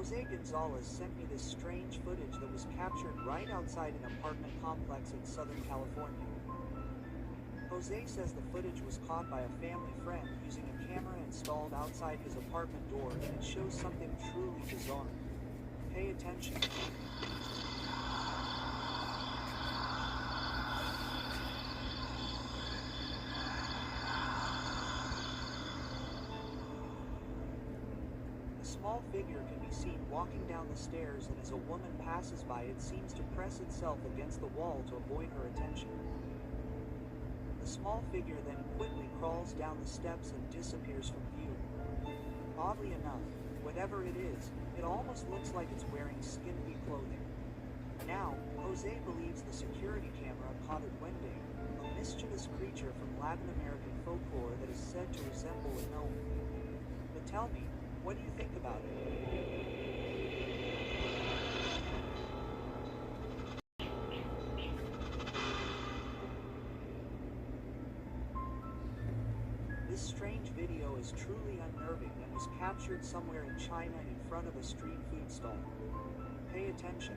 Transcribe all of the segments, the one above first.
Jose Gonzalez sent me this strange footage that was captured right outside an apartment complex in Southern California. Jose says the footage was caught by a family friend using a camera installed outside his apartment door, and it shows something truly bizarre. Pay attention. A small figure can be seen walking down the stairs, and as a woman passes by, it seems to press itself against the wall to avoid her attention. The small figure then quickly crawls down the steps and disappears from view. Oddly enough, whatever it is, it almost looks like it's wearing skimpy clothing. Now, Jose believes the security camera caught a duende, a mischievous creature from Latin American folklore that is said to resemble a gnome. But tell me, what do you think about it? This strange video is truly unnerving and was captured somewhere in China in front of a street food stall. Pay attention.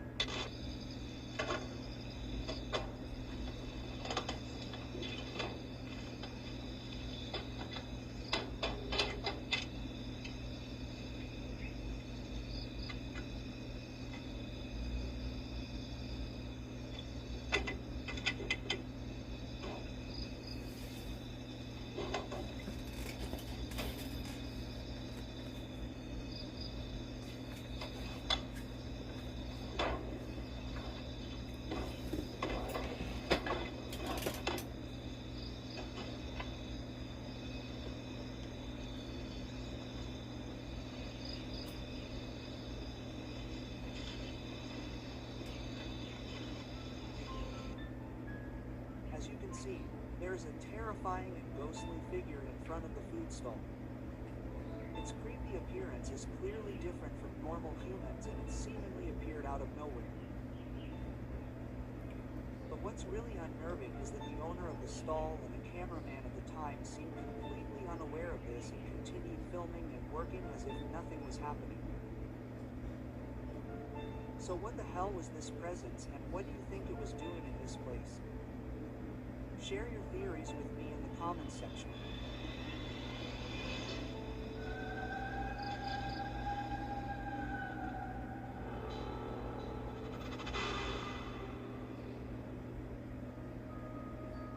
As you can see, there is a terrifying and ghostly figure in front of the food stall. Its creepy appearance is clearly different from normal humans, and it seemingly appeared out of nowhere. But what's really unnerving is that the owner of the stall and the cameraman at the time seemed completely unaware of this and continued filming and working as if nothing was happening. So what the hell was this presence, and what do you think it was doing in this place? Share your theories with me in the comments section.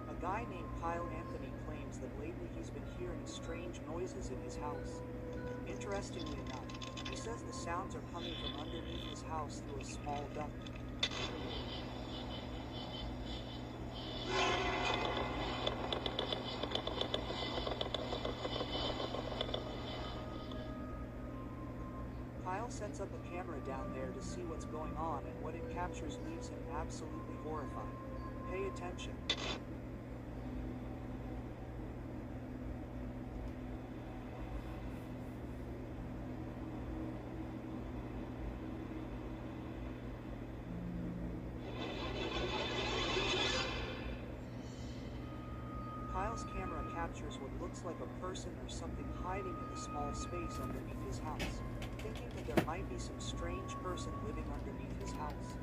A guy named Kyle Anthony claims that lately he's been hearing strange noises in his house. Interestingly enough, he says the sounds are coming from underneath his house through a small duct. Kyle sets up a camera down there to see what's going on, and what it captures leaves him absolutely horrified. Pay attention. Kyle's camera captures what looks like a person or something hiding in the small space underneath his house. Thinking that there might be some strange person living underneath his house,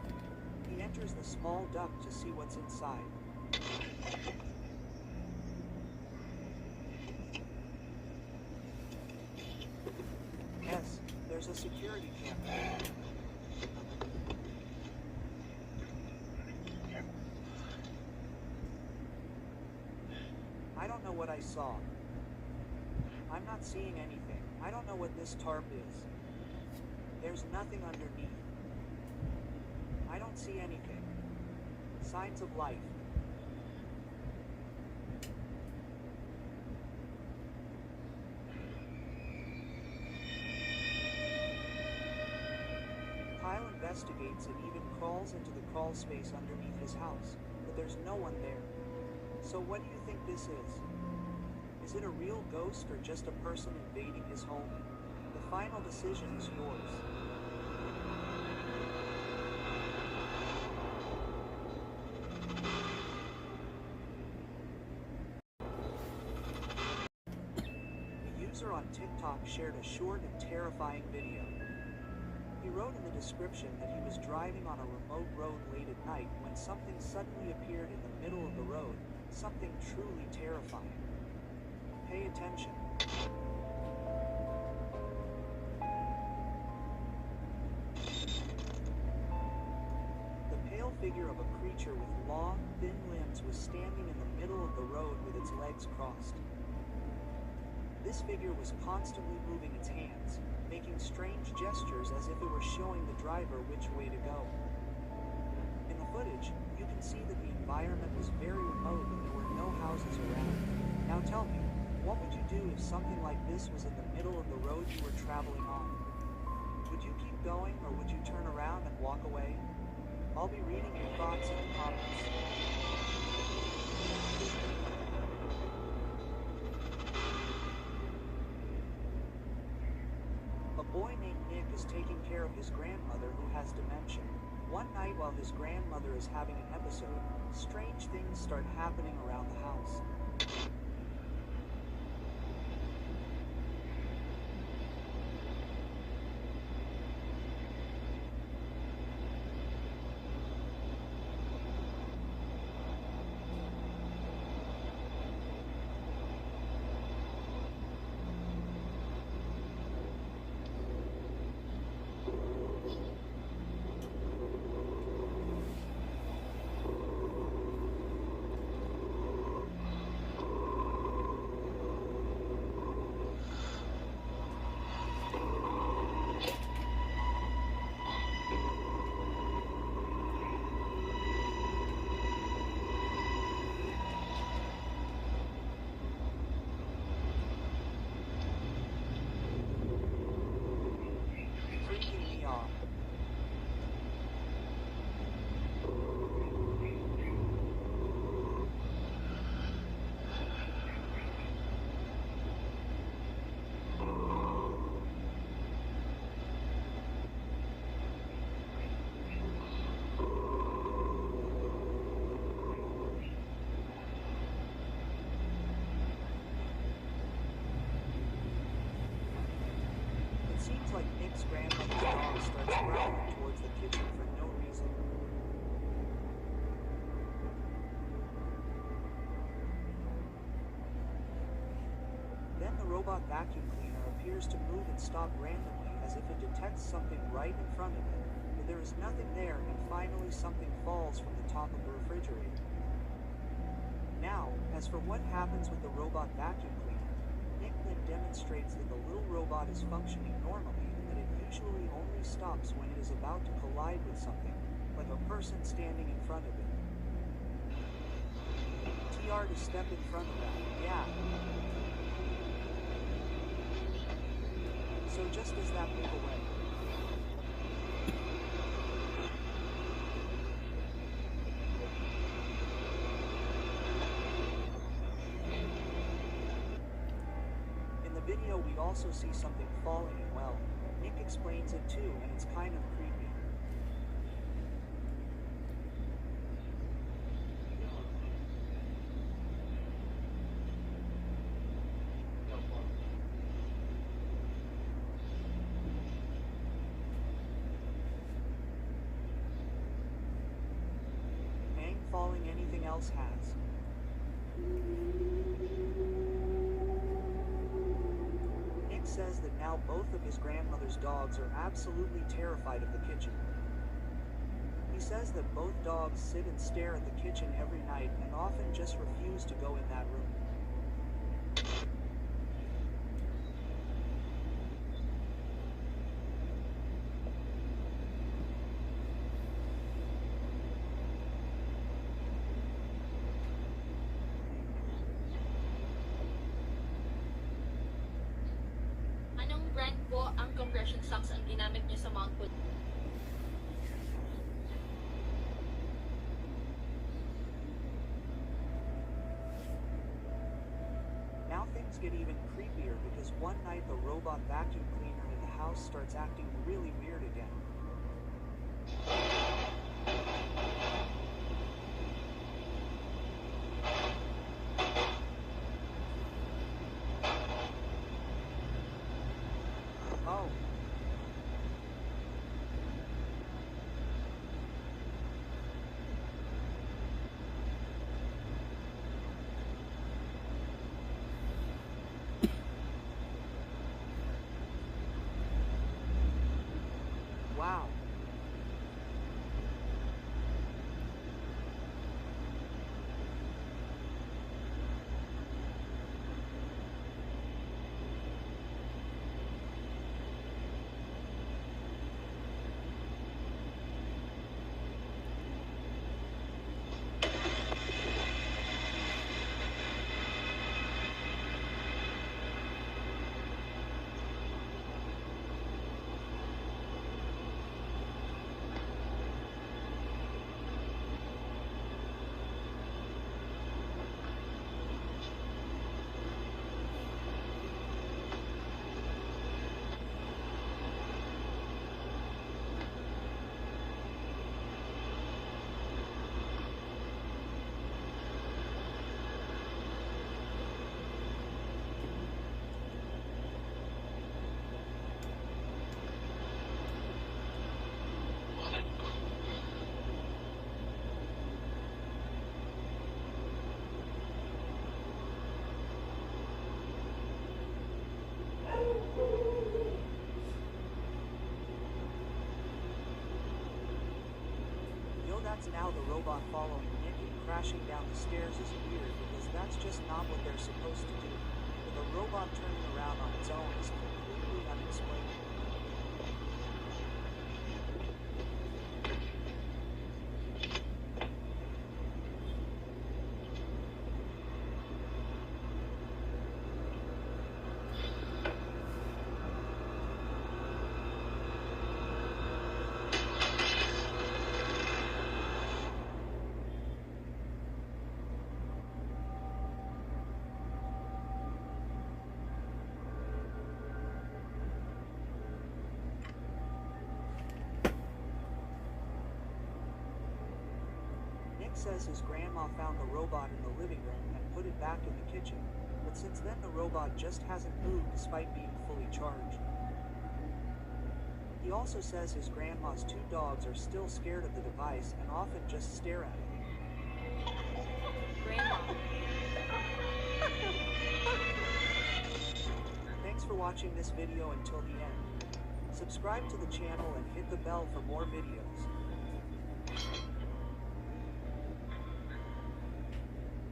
he enters the small duct to see what's inside. Yes, there's a security camera. I don't know what I saw. I'm not seeing anything. I don't know what this tarp is. There's nothing underneath. I don't see anything. Signs of life. Kyle investigates and even crawls into the crawl space underneath his house, but there's no one there. So what do you think this is? Is it a real ghost or just a person invading his home? The final decision is yours. A user on TikTok shared a short and terrifying video. wrote in the description that he was driving on a remote road late at night when something suddenly appeared in the middle of the road, something truly terrifying. Pay attention. The pale figure of a creature with long, thin limbs was standing in the middle of the road with its legs crossed. This figure was constantly moving its hands, making strange gestures as if it were showing the driver which way to go. In the footage, you can see that the environment was very remote and there were no houses around. Now tell me, what would you do if something like this was in the middle of the road you were traveling on? Would you keep going or would you turn around and walk away? I'll be reading your thoughts in the comments. A boy named Nick is taking care of his grandmother who has dementia. One night while his grandmother is having an episode, strange things start happening around the house. Seems like Nick's grandmother's dog starts growling towards the kitchen for no reason. Then the robot vacuum cleaner appears to move and stop randomly as if it detects something right in front of it, but there is nothing there and finally something falls from the top of the refrigerator. Now, as for what happens with the robot vacuum cleaner, Nick then demonstrates that the little robot is functioning normally and that it usually only stops when it is about to collide with something, like a person standing in front of it. TR to step in front of that, yeah. So just as that move away. Video, we also see something falling, and well, Nick explains it too, and it's kind of creepy. Hang falling, anything else has. Says that now both of his grandmother's dogs are absolutely terrified of the kitchen. He says that both dogs sit and stare at the kitchen every night and often just refuse to go in that room. Brand po ang compression socks ang ginamit niyo sa mount po. Now things get even creepier because one night the robot vacuum cleaner in the house starts acting really weird again. That's now the robot following Nick and crashing down the stairs is weird because that's just not what they're supposed to do. But the robot turning around on its own is completely unexplainable. Says his grandma found the robot in the living room and put it back in the kitchen, but since then the robot just hasn't moved despite being fully charged. He also says his grandma's 2 dogs are still scared of the device and often just stare at it. Grandma. Thanks for watching this video until the end. Subscribe to the channel and hit the bell for more videos.